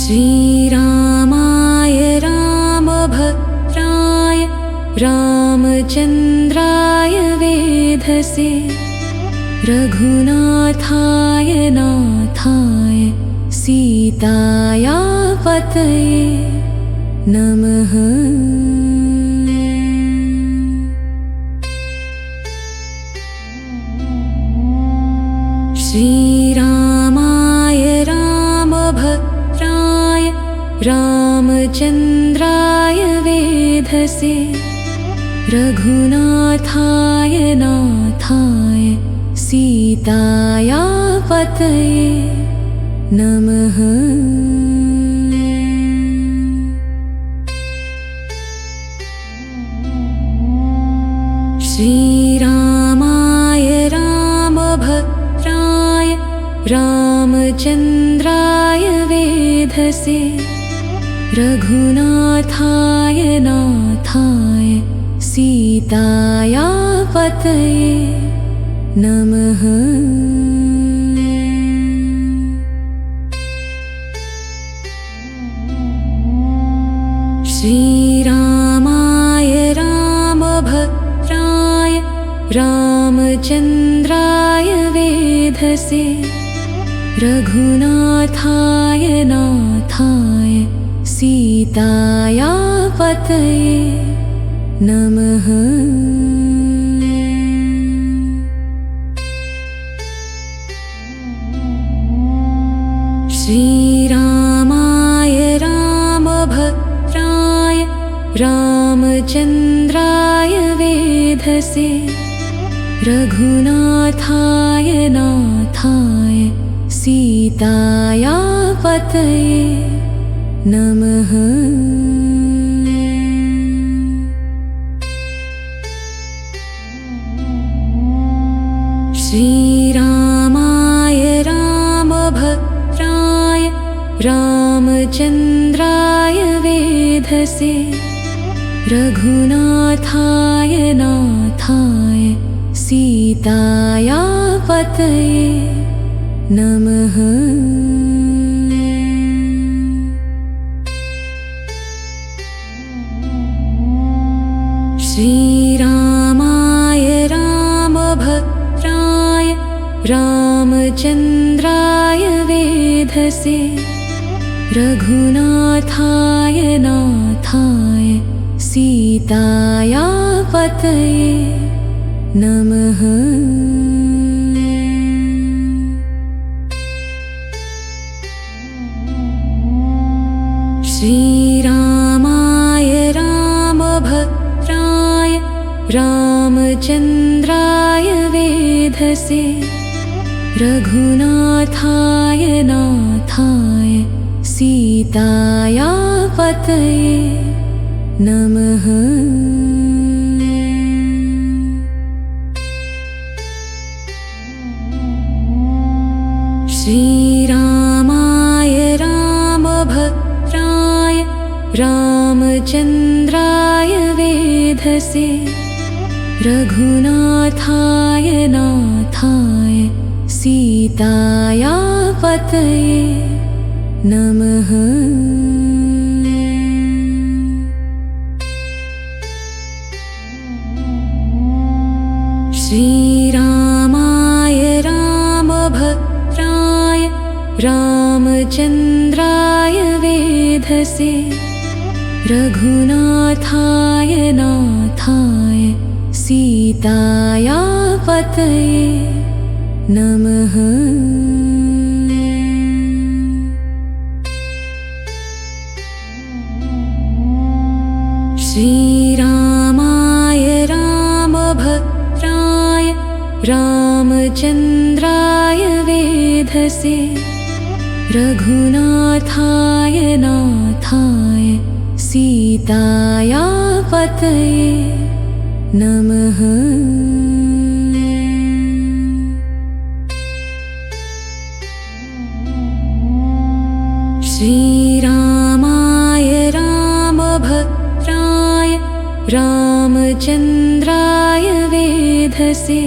श्रीरामाय रामभद्राय रामचन्द्राय वेधसे रघुनाथाय नाथाय सीताया पतये नमः। श्रीरामाय रामभद्राय रामचन्द्राय वेधसे रघुनाथाय नाथाय सीताया पतये नमः। श्रीरामाय रामभद्राय रामचन्द्राय वेधसे रघुनाथाय नाथाय सीताया पतये नमः। श्रीरामाय रामभद्राय रामचन्द्राय वेधसे रघुनाथाय नाथाय सीताया पतये नमः। श्रीरामाय रामभद्राय रामचन्द्राय वेधसे रघुनाथाय नाथाय सीताया पतये नमः। श्रीरामाय रामभद्राय रामचन्द्राय वेधसे रघुनाथाय नाथाय सीताया पतये नमः। श्रीरामाय रामभद्राय रामचन्द्राय वेधसे रघुनाथाय नाथाय सीताया पतये नमः। श्रीरामाय रामभद्राय रामचन्द्राय वेधसे रघुनाथाय नाथाय सीताया पतये नमः। श्रीरामाय रामभद्राय रामचन्द्राय वेधसे रघुनाथाय नाथाय सीताया पतये नमः। श्रीरामाय रामभद्राय रामचन्द्राय वेधसे रघुनाथाय नाथाय सीताया पतये नमः। श्रीरामाय रामभद्राय रामचन्द्राय वेधसे रघुनाथाय नाथाय सीताया पतये नमः। श्रीरामाय रामभद्राय रामचन्द्राय वेधसे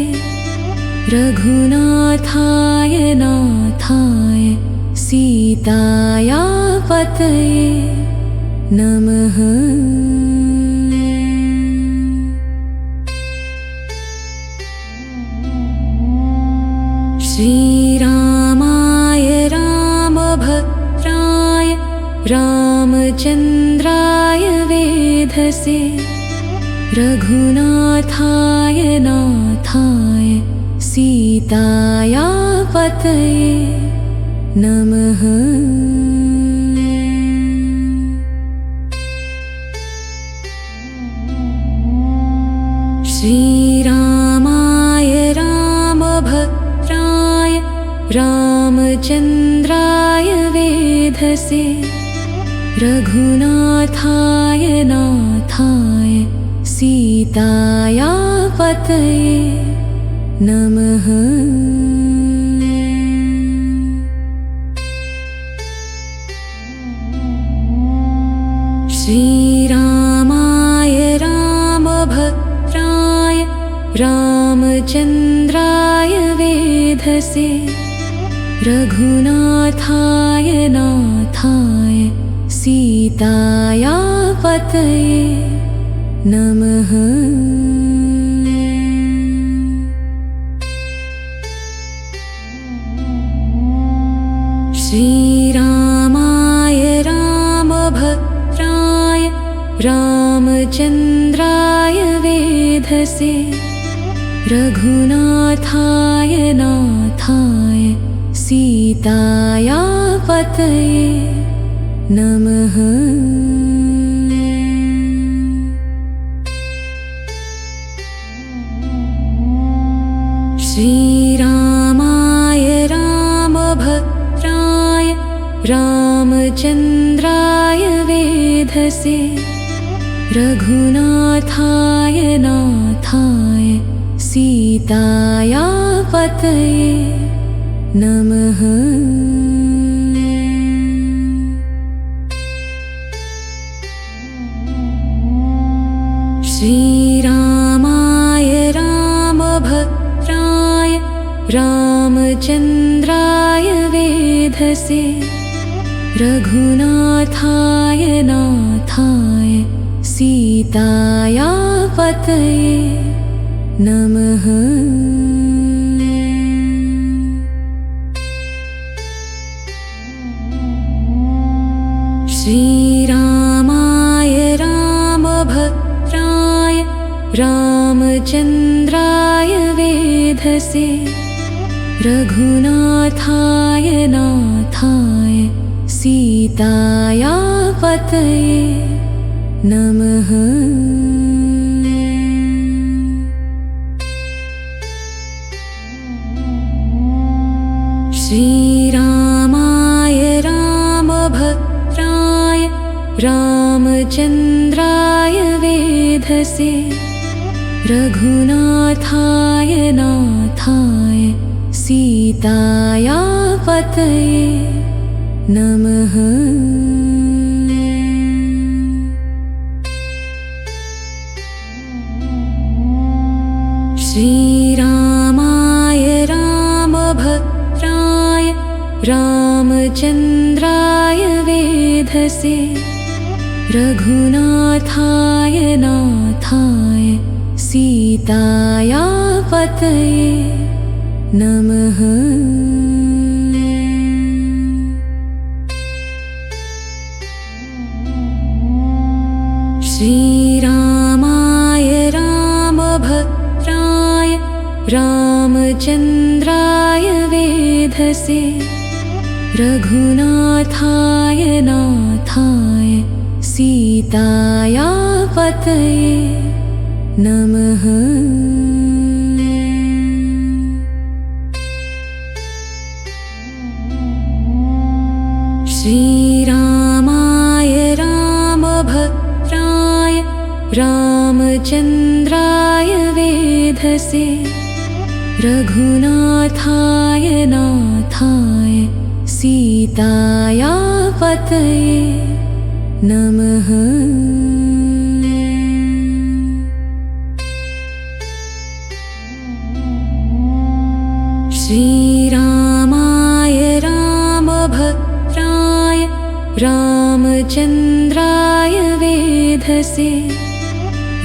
रघुनाथाय नाथाय सीताया पतये नमः। श्रीरामाय रामभद्राय रामचन्द्राय वेधसे रघुनाथाय नाथाय सीताया पतये नमः। श्रीरामाय रामभद्राय रामचन्द्राय वेधसे रघुनाथाय नाथाय सीताया पतये नमः। श्रीरामाय रामभद्राय रामचन्द्राय वेधसे रघुनाथाय नाथाय सीताया पतये नमः। श्रीरामाय रामभद्राय रामचन्द्राय वेधसे रघुनाथाय नाथाय सीताया पतये नमः। श्रीरामाय रामभद्राय रामचन्द्राय वेधसे रघुनाथाय नाथाय सीताया पतये नमः। श्रीरामाय रामभद्राय रामचन्द्राय वेधसे रघुनाथाय नाथाय सीताया पतये नमः। श्रीरामाय रामभद्राय रामचन्द्राय वेधसे रघुनाथाय नाथाय सीताया पतये नमः। श्रीरामाय रामभद्राय रामचन्द्राय वेधसे रघुनाथाय नाथाय सीताया पतये नमः। श्रीरामाय रामभद्राय रामचन्द्राय वेधसे रघुनाथाय नाथाय सीताया पतये नमः। श्रीरामाय रामभद्राय रामचन्द्राय वेधसे रघुनाथाय नाथाय सीताया पतये नमः। श्रीरामाय रामभद्राय रामचन्द्राय वेधसे रघुनाथाय नाथाय सीताया पतये नमः। श्रीरामाय रामभद्राय रामचन्द्राय वेधसे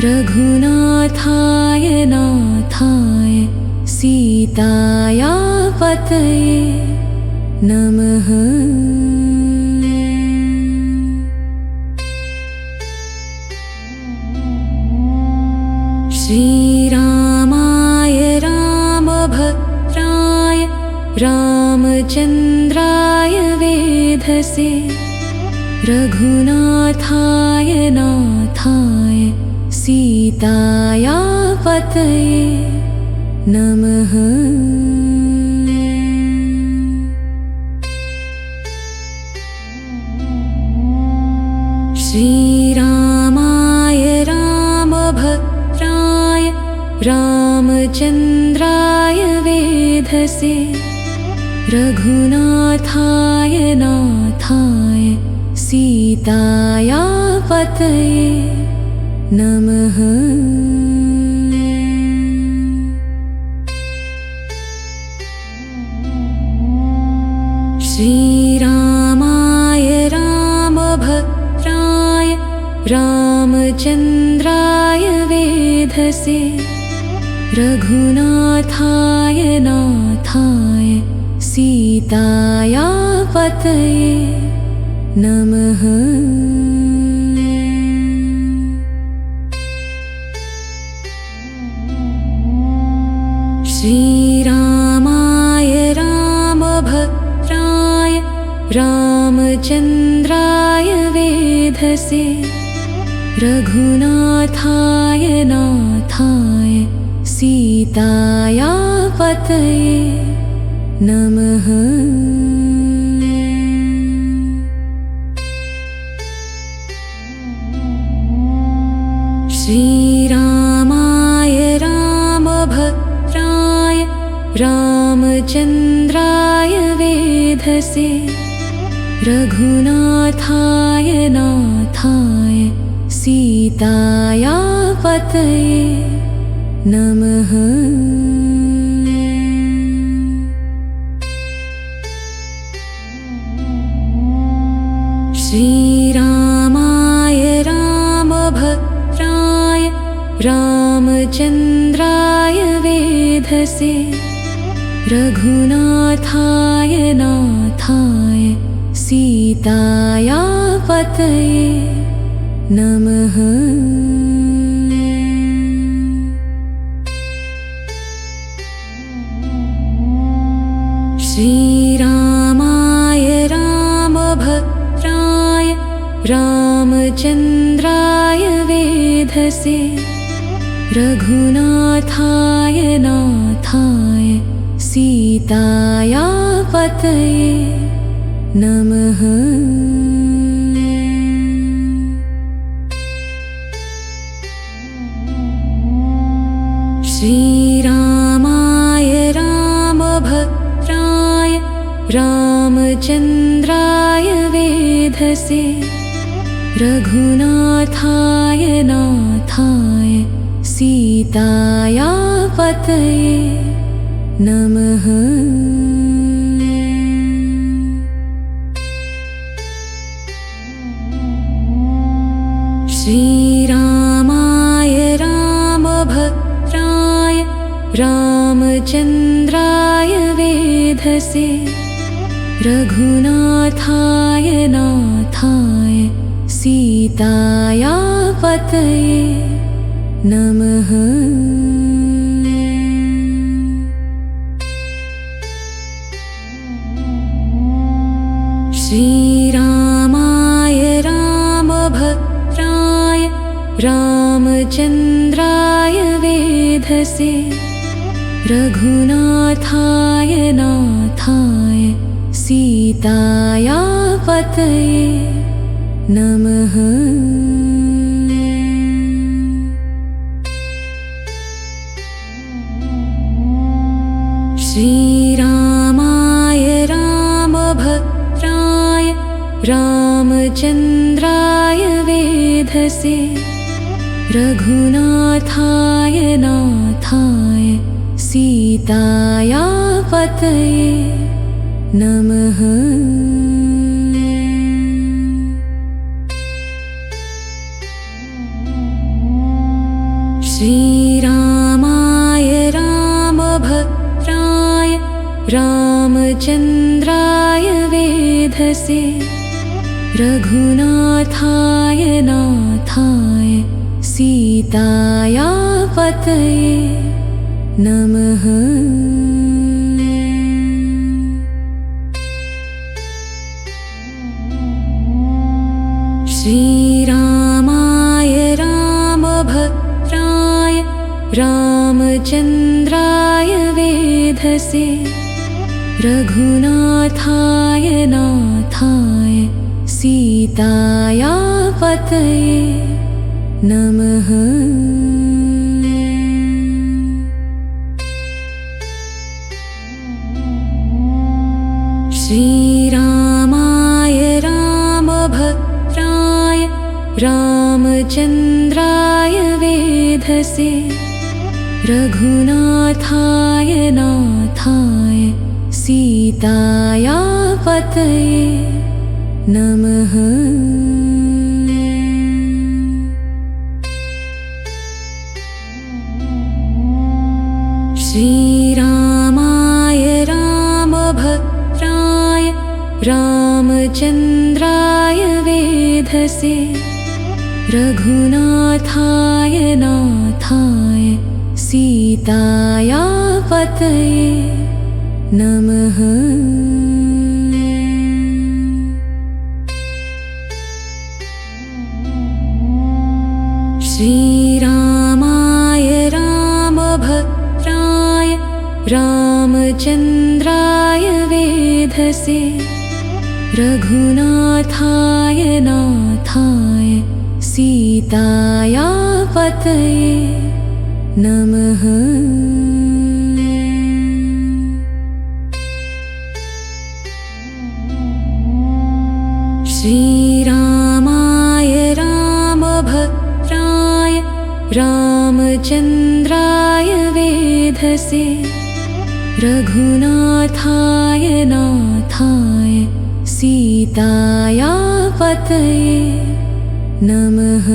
रघुनाथाय नाथाय सीताया पतये नमः। श्रीरामाय रामभद्राय रामचन्द्राय वेधसे रघुनाथाय नाथाय सीताया पतये नमः। श्रीरामाय रामभद्राय रामचन्द्राय वेधसे रघुनाथाय नाथाय सीताया पतये नमः। श्रीरामाय रामभद्राय रामचन्द्राय वेधसे रघुनाथाय नाथाय सीताया पतये नमः। श्रीरामाय रामभद्राय रामचन्द्राय वेधसे रघुनाथाय नाथाय सीताया पतये नमः। श्रीरामाय रामभद्राय रामचन्द्राय वेधसे रघुनाथाय नाथाय सीताया पतये नमः। श्रीरामाय रामभद्राय रामचन्द्राय वेधसे रघुनाथाय नाथाय सीताया पतये नमः। श्रीरामाय रामभद्राय रामचन्द्राय वेधसे रघुनाथाय नाथाय सीताया पतये नमः। श्रीरामाय रामभद्राय रामचन्द्राय वेधसे रघुनाथाय नाथाय सीताया पतये नमः। श्रीरामाय रामभद्राय रामचन्द्राय वेधसे रघुनाथाय नाथाय सीताया पतये नमः। श्रीरामाय रामभद्राय रामचन्द्राय वेधसे रघुनाथाय नाथाय सीताया पतये नमः। श्रीरामाय रामभद्राय रामचन्द्राय वेधसे रघुनाथाय नाथाय सीताया पतये नमः। रामचन्द्राय वेधसे रघुनाथाय नाथाय सीताया पतये नमः। श्रीरामाय रामभद्राय रामचन्द्राय वेधसे रघुनाथाय नाथाय सीताया पतये नमः। श्रीरामाय रामभद्राय रामचन्द्राय वेधसे रघुनाथाय नाथाय सीताया पतये नमः। श्रीरामाय रामभद्राय रामचन्द्राय वेधसे रघुनाथाय नाथाय सीताया पतये नमः। श्रीरामाय रामभद्राय रामचन्द्राय वेधसे रघुनाथाय नाथाय सीताया पतये नमः। श्रीरामाय रामभद्राय रामचन्द्राय वेधसे रघुनाथाय नाथाय सीताया पतये नमः।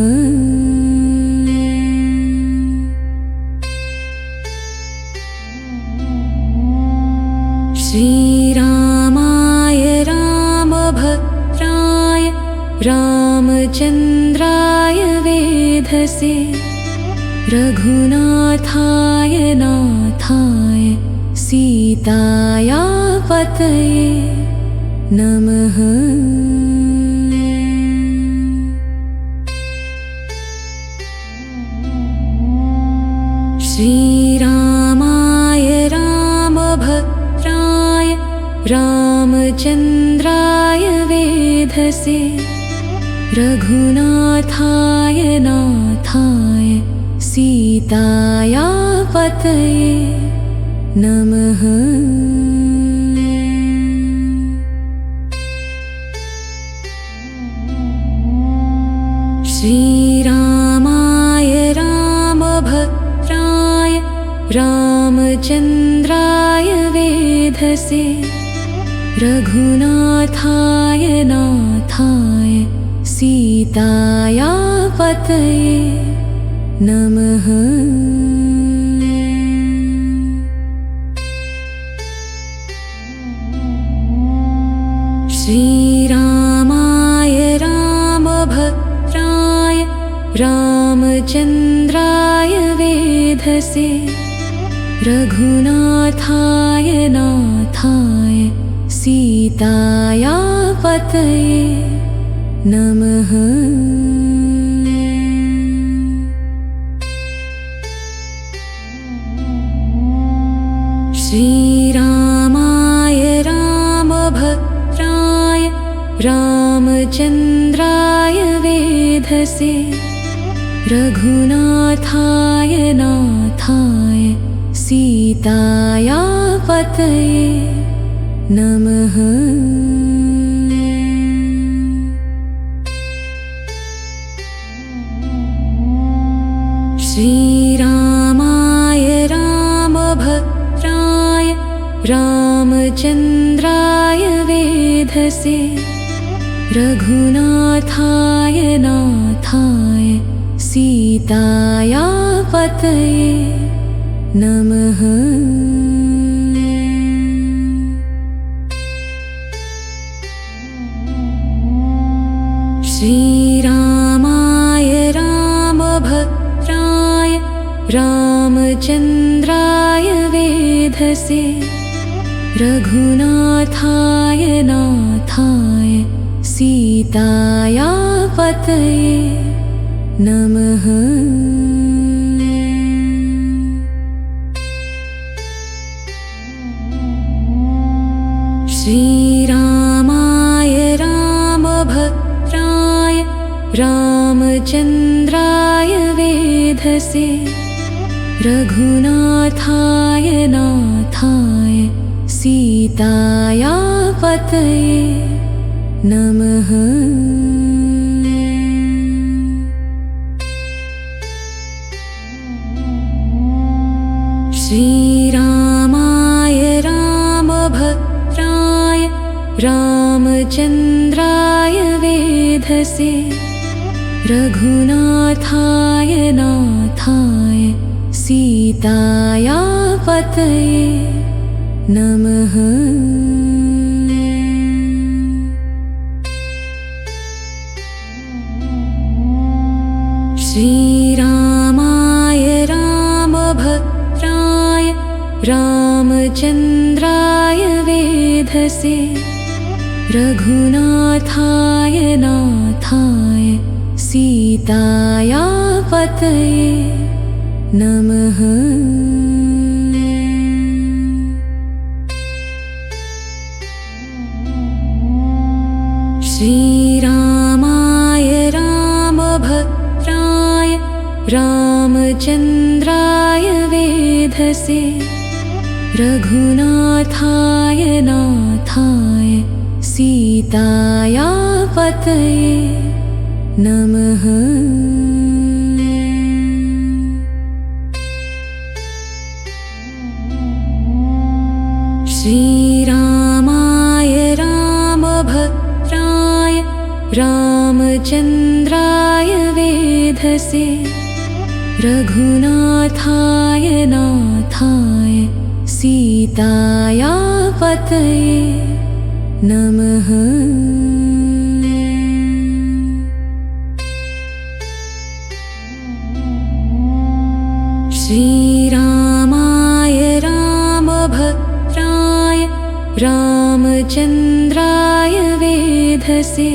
श्रीरामाय रामभद्राय रामचन्द्राय वेधसे रघुनाथाय नाथाय सीताया पतये नमः। श्रीरामाय रामभद्राय रामचन्द्राय वेधसे रघुनाथाय नाथाय सीताया पतये नमः। श्रीरामाय रामभद्राय रामचन्द्राय वेधसे रघुनाथाय नाथाय सीताया पतये नमः। श्रीरामाय रामभद्राय रामचन्द्राय वेधसे रघुनाथाय नाथाय सीताया पतये नमः। श्रीरामाय रामभद्राय रामचन्द्राय वेधसे रघुनाथाय नाथाय सीताया पतये नमः। श्रीरामाय रामभद्राय रामचन्द्राय वेधसे रघुनाथाय नाथाय सीताया पतये नमः। श्रीरामाय रामभद्राय रामचन्द्राय वेधसे रघुनाथाय नाथाय सीताया पतये नमः। श्रीरामाय रामभद्राय रामचन्द्राय वेधसे रघुनाथाय नाथाय सीताया पतये नमः। श्रीरामाय रामभद्राय रामचन्द्राय वेधसे रघुनाथाय नाथाय सीताया पतये नमः। श्रीरामाय रामभद्राय रामचन्द्राय वेधसे रघुनाथाय नाथाय सीताया पतये नमः। श्रीरामाय रामभद्राय रामचन्द्राय वेधसे रघुनाथाय नाथाय सीताया पतये नमः। श्रीरामाय रामभद्राय रामचन्द्राय वेधसे रघुनाथाय नाथाय सीताया पतये नमः। श्रीरामाय रामभद्राय रामचन्द्राय वेधसे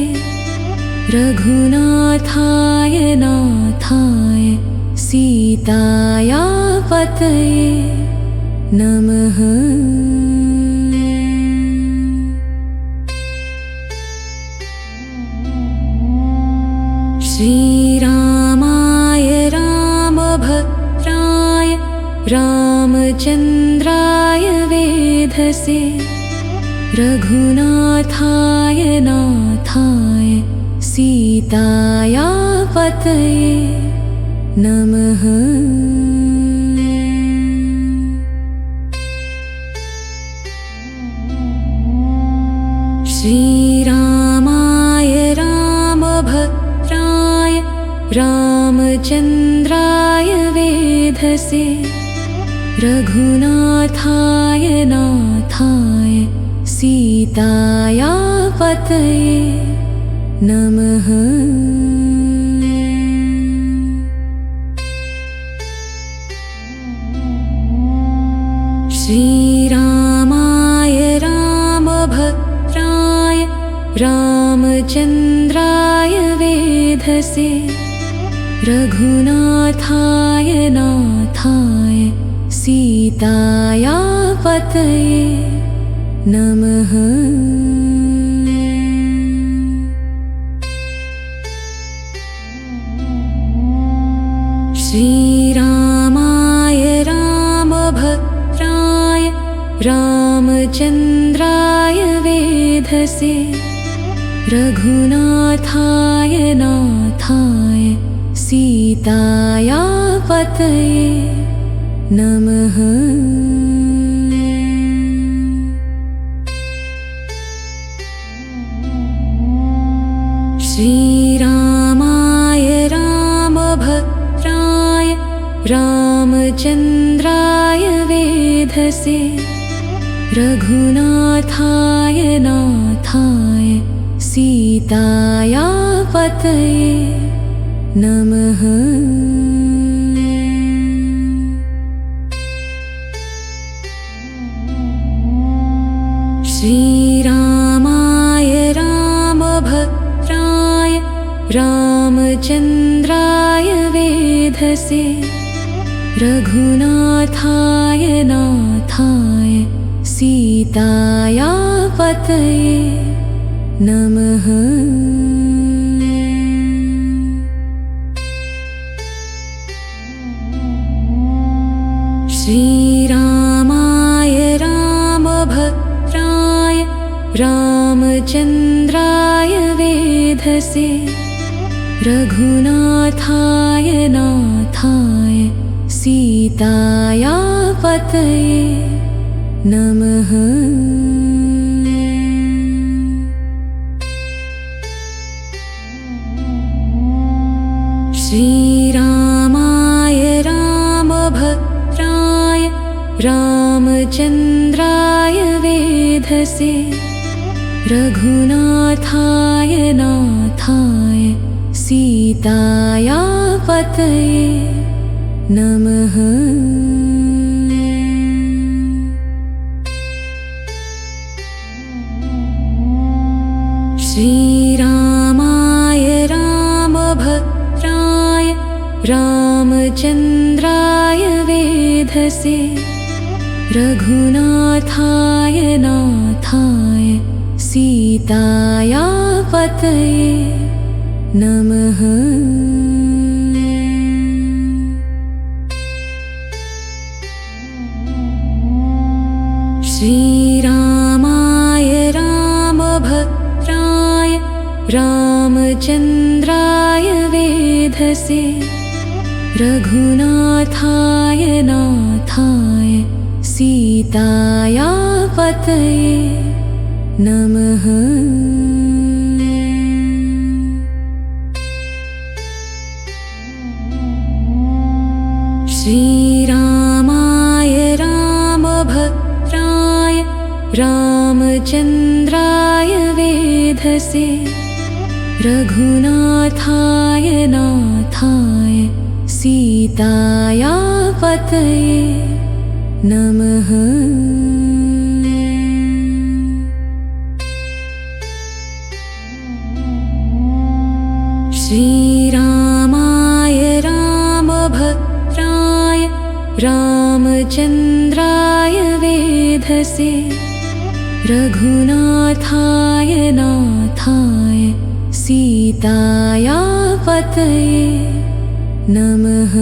रघुनाथाय नाथाय सीताया पतये नमः। श्रीरामाय रामभद्राय रामचन्द्राय वेधसे रघुनाथाय नाथाय सीताया पतये नमः। श्रीरामाय रामभद्राय रामचन्द्राय वेधसे रघुनाथाय नाथाय सीताया पतये नमः। श्रीरामाय रामभद्राय रामचन्द्राय वेधसे रघुनाथाय नाथाय सीताया पतये नमः। श्रीरामाय रामभद्राय रामचन्द्राय वेधसे रघुनाथाय नाथाय सीताया पतये नमः। श्रीरामाय रामभद्राय रामचन्द्राय वेधसे रघुनाथाय नाथाय सीताया पतये नमः। श्रीरामाय रामभद्राय रामचन्द्राय वेधसे रघुनाथाय नाथाय सीताया पतये नमः। श्रीरामाय रामभद्राय रामचन्द्राय वेधसे रघुनाथाय नाथाय सीताया पतये नमः। श्रीरामाय रामभद्राय रामचन्द्राय वेधसे रघुनाथाय नाथाय सीताया पतये नमः। श्रीरामाय रामभद्राय रामचन्द्राय वेधसे रघुनाथाय नाथाय सीताया पतये नमः। श्रीरामाय रामभद्राय रामचन्द्राय वेधसे रघुनाथाय नाथाय सीताया पतये नमः। श्रीरामाय रामभद्राय रामचन्द्राय वेधसे रघुनाथाय नाथाय सीताया पतये नमः। श्रीरामाय रामभद्राय रामचन्द्राय वेधसे रघुनाथाय नाथाय सीताया पतये नमः।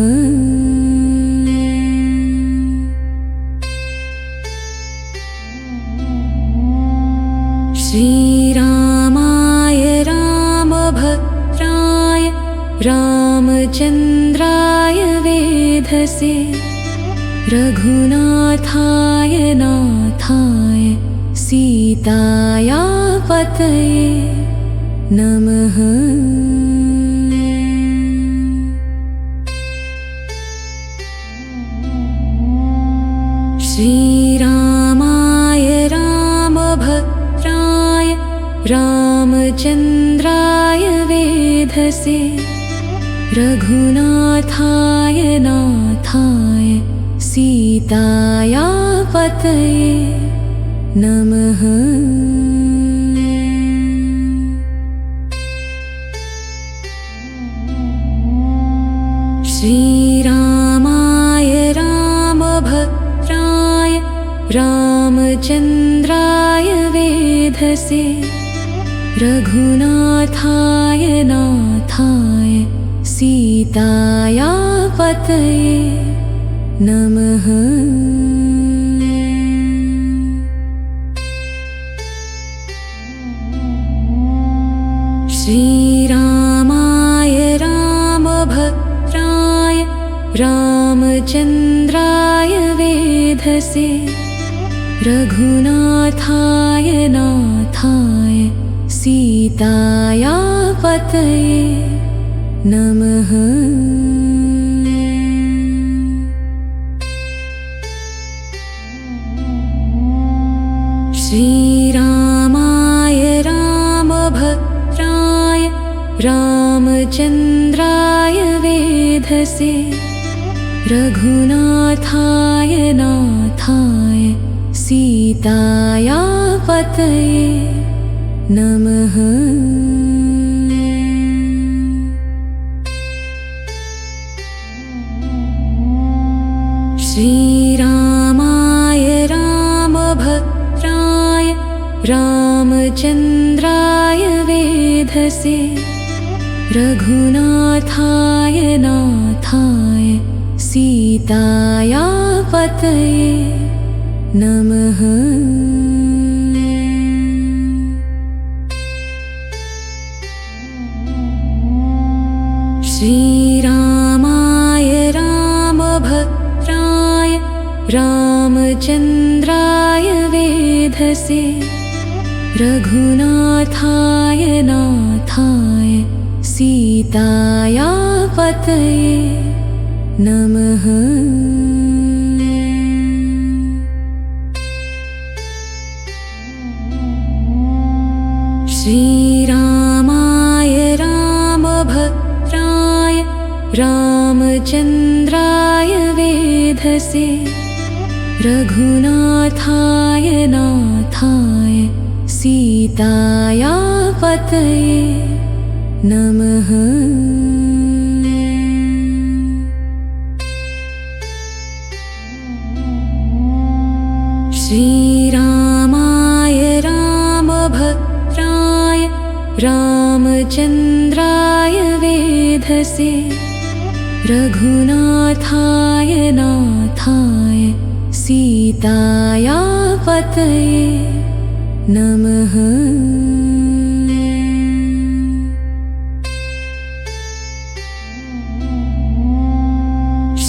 श्रीरामाय रामभद्राय रामचन्द्राय वेधसे रघुनाथाय नाथाय सीताया पतये नमः। श्रीरामाय रामभद्राय रामचन्द्राय वेधसे रघुनाथाय नाथाय सीताया पतये नमः। श्रीरामाय रामभद्राय रामचन्द्राय वेधसे रघुनाथाय नाथाय सीताया पतये नमः। श्रीरामाय रामभद्राय रामचन्द्राय वेधसे रघुनाथाय नाथाय सीताया पतये नमः। श्रीरामाय रामभद्राय रामचन्द्राय वेधसे रघुनाथाय नाथाय सीताया पतये नमः। श्रीरामाय रामभद्राय रामचन्द्राय वेधसे रघुनाथाय नाथाय सीताया पतये नमः। श्रीरामाय रामभद्राय रामचन्द्राय वेधसे रघुनाथाय नाथाय सीताया पतये नमः। श्रीरामाय रामभद्राय रामचन्द्राय वेधसे रघुनाथाय नाथाय सीताया पतये नमः। श्रीरामाय रामभद्राय रामचन्द्राय वेधसे रघुनाथाय नाथाय सीताया पतये नमः।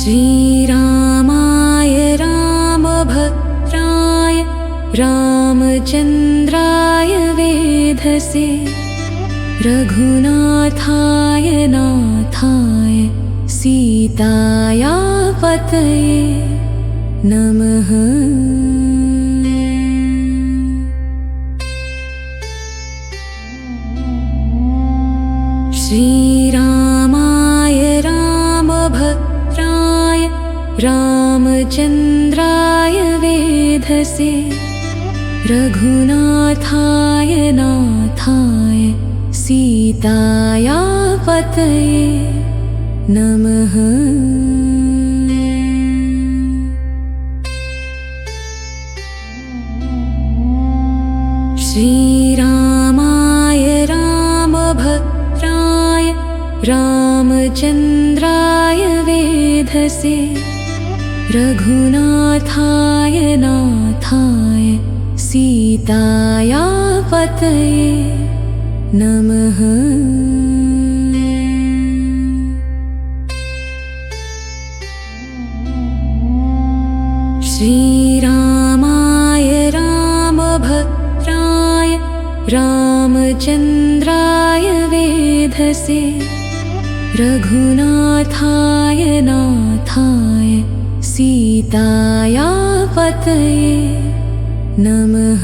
श्रीरामाय रामभद्राय रामचन्द्राय वेधसे रघुनाथाय नाथाय सीताया पतये नमः। श्रीरामाय रामभद्राय रामचन्द्राय वेधसे रघुनाथाय नाथाय सीताया पतये नमः। श्रीरामाय रामभद्राय रामचन्द्राय वेधसे रघुनाथाय नाथाय सीताया पतये नमः। श्रीरामाय रामभद्राय रामचन्द्राय वेधसे रघुनाथाय नाथाय सीताया पतये नमः।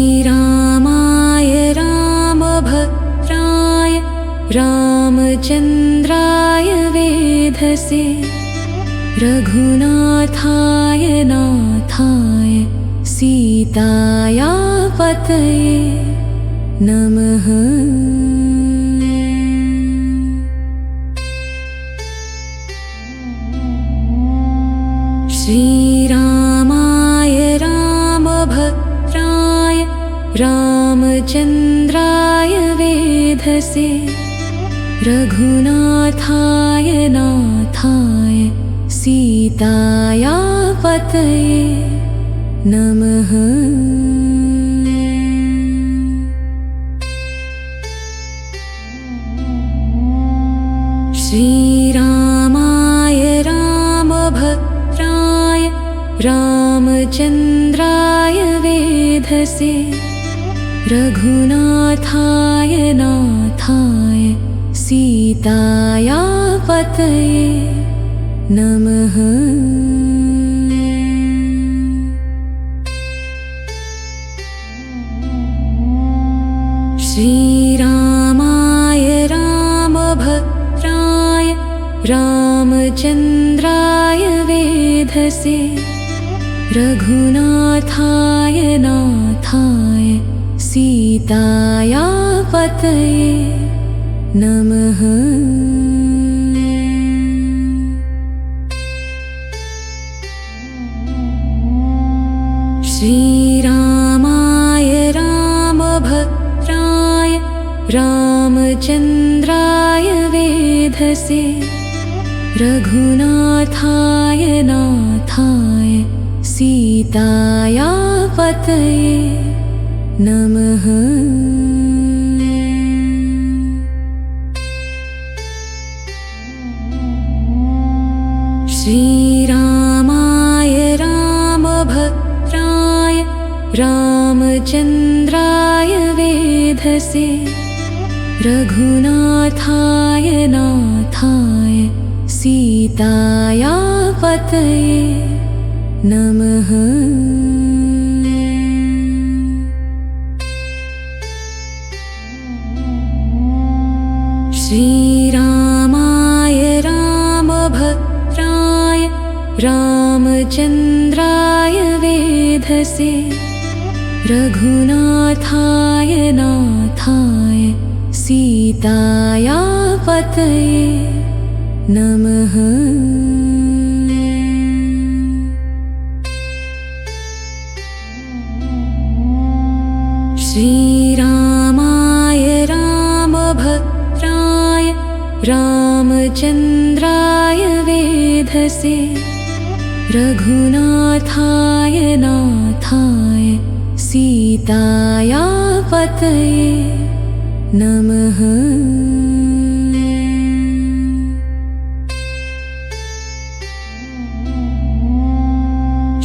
श्रीरामाय रामभद्राय रामचन्द्राय वेधसे रघुनाथाय नाथाय सीताया पतये नमः। श्रीरामाय रामभद्राय रामचन्द्राय वेधसे रघुनाथाय नाथाय सीताया पतये नमः। श्रीरामाय रामभद्राय रामचन्द्राय वेधसे रघुनाथाय नाथाय सीताया पतये नमः। रामचन्द्राय वेधसे रघुनाथाय नाथाय सीताया पतये नमः। श्रीरामाय रामभद्राय रामचन्द्राय वेधसे रघुनाथाय नाथाय सीताया पतये नमः। श्रीरामाय रामभद्राय रामचन्द्राय वेधसे रघुनाथाय नाथाय सीताया पतये नमः। श्रीरामाय रामभद्राय रामचन्द्राय वेधसे रघुनाथाय नाथाय सीताया पतये नमः। श्रीरामाय रामभद्राय रामचन्द्राय वेधसे रघुनाथाय नाथाय सीताया पतये नमः।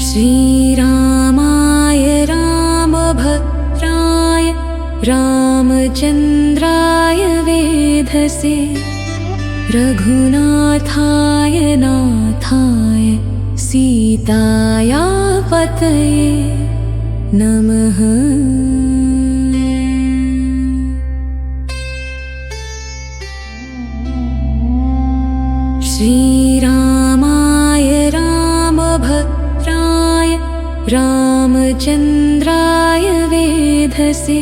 श्रीरामाय रामभद्राय रामचन्द्राय वेधसे रघुनाथाय नाथाय सीताया पतये नमः। श्रीरामाय रामभद्राय रामचन्द्राय वेधसे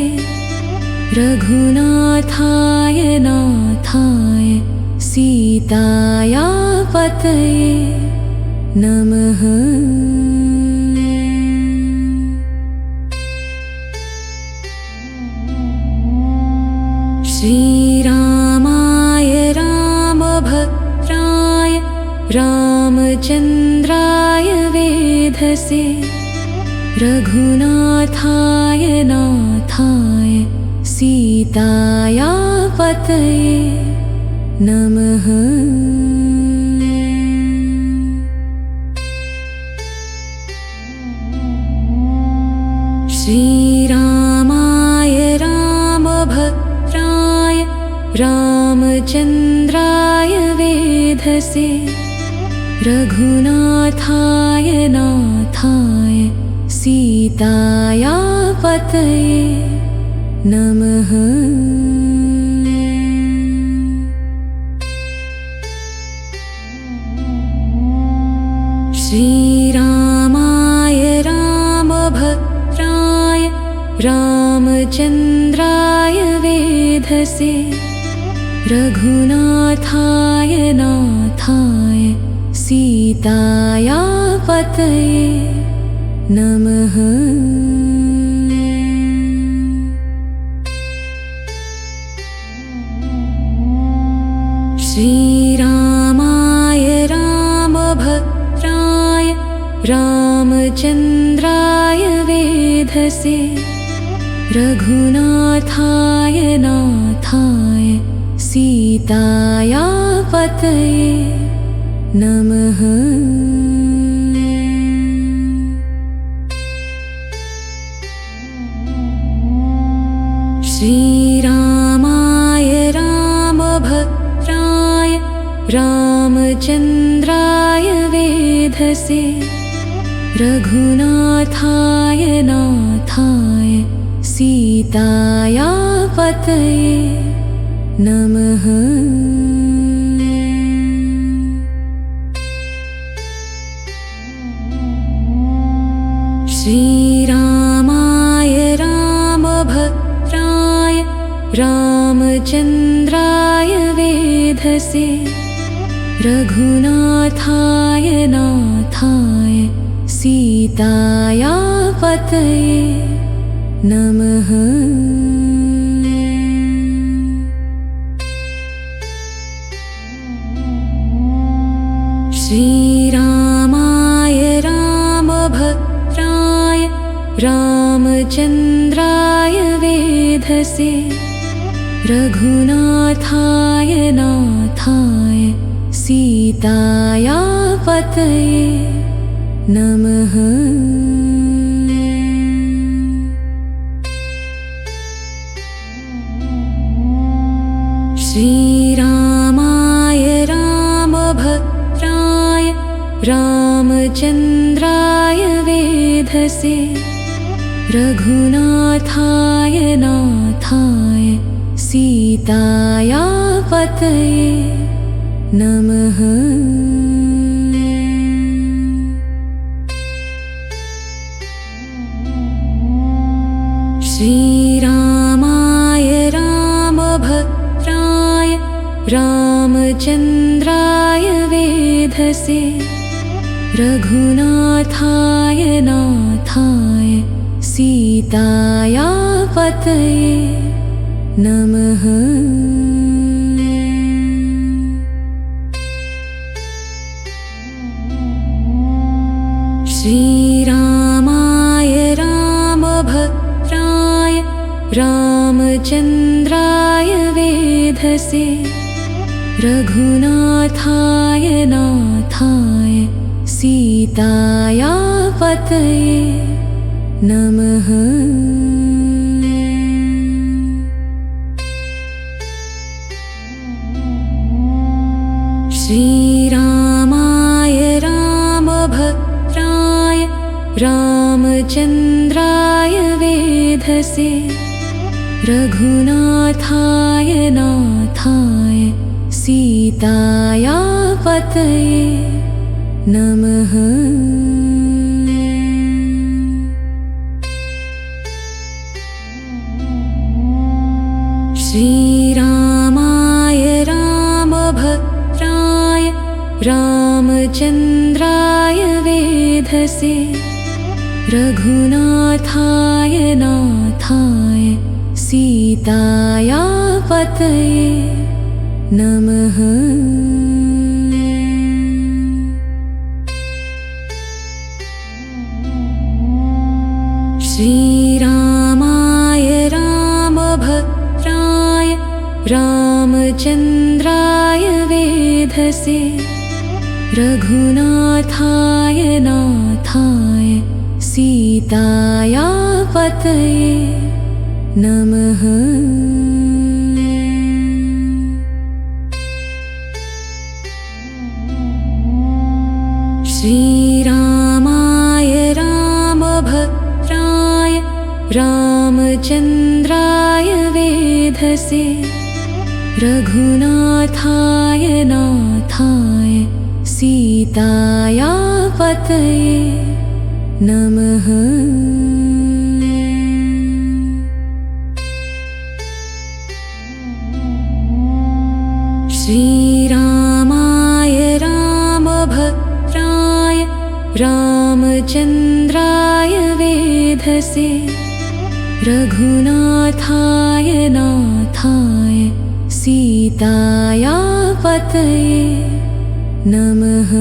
रघुनाथाय नाथाय सीताया पतये नमः। श्रीरामाय रामभद्राय रामचन्द्राय वेधसे रघुनाथाय नाथाय सीताया पतये नमः। श्रीरामाय रामभद्राय रामचन्द्राय वेधसे रघुनाथाय नाथाय सीताया पतये नमः। श्रीरामाय रामभद्राय रामचन्द्राय वेधसे रघुनाथाय नाथाय सीताया पतये नमः। श्रीरामाय रामभद्राय रामचन्द्राय वेधसे रघुनाथाय नाथाय सीताया पतये नमः। श्रीरामाय रामभद्राय रामचन्द्राय वेधसे रघुनाथाय नाथाय सीताया पतये नमः। श्रीरामाय रामभद्राय रामचन्द्राय वेधसे रघुनाथाय नाथाय सीताया पतये नमः। श्रीरामाय रामभद्राय रामचन्द्राय वेधसे रघुनाथाय नाथाय सीताया पतये नमः। श्रीरामाय रामभद्राय रामचन्द्राय वेधसे रघुनाथाय नाथाय सीताया पतये नमः। श्रीरामाय रामभद्राय रामचन्द्राय वेधसे रघुनाथाय नाथाय सीताया पतये नमः। श्रीरामाय रामभद्राय रामचन्द्राय वेधसे रघुनाथाय नाथाय सीताया पतये नमः। श्रीरामाय रामभद्राय रामचन्द्राय वेधसे रघुनाथाय नाथाय सीताया पतये नमः। श्रीरामाय रामभद्राय रामचन्द्राय वेधसे रघुनाथाय नाथाय सीताया पतये नमः। श्रीरामाय रामभद्राय रामचन्द्राय वेधसे रघुनाथाय नाथाय सीताया पतये नमः। श्रीरामाय रामभद्राय रामचन्द्राय वेधसे रघुनाथाय नाथाय सीताया पतये नमः। श्रीरामाय रामभद्राय रामचन्द्राय वेधसे रघुनाथाय नाथाय सीताया पतये नमः।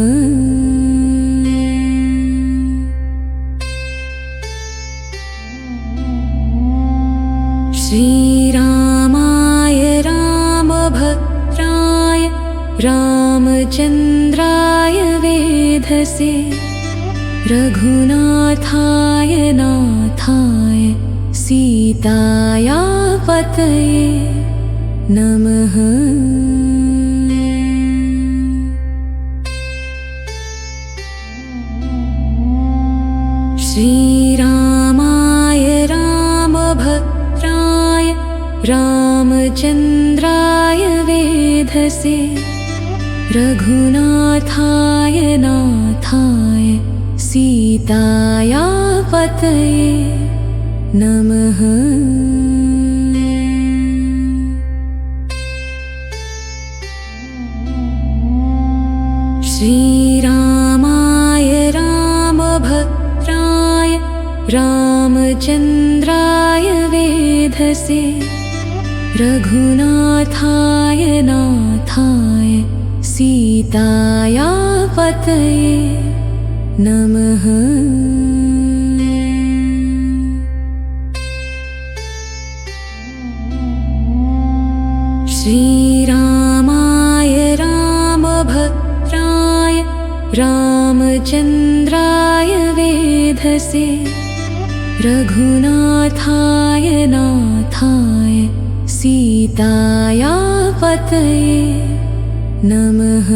श्रीरामाय रामभद्राय रामचन्द्राय वेधसे रघुनाथाय नाथाय सीताया पतये नमः। श्रीरामाय रामभद्राय रामचन्द्राय वेधसे रघुनाथाय नाथाय सीताया पतये नमः। श्रीरामाय रामभद्राय रामचन्द्राय वेधसे रघुनाथाय नाथाय सीताया पतये नमः। श्रीरामाय रामभद्राय रामचन्द्राय वेधसे रघुनाथाय नाथाय सीताया पतये नमः।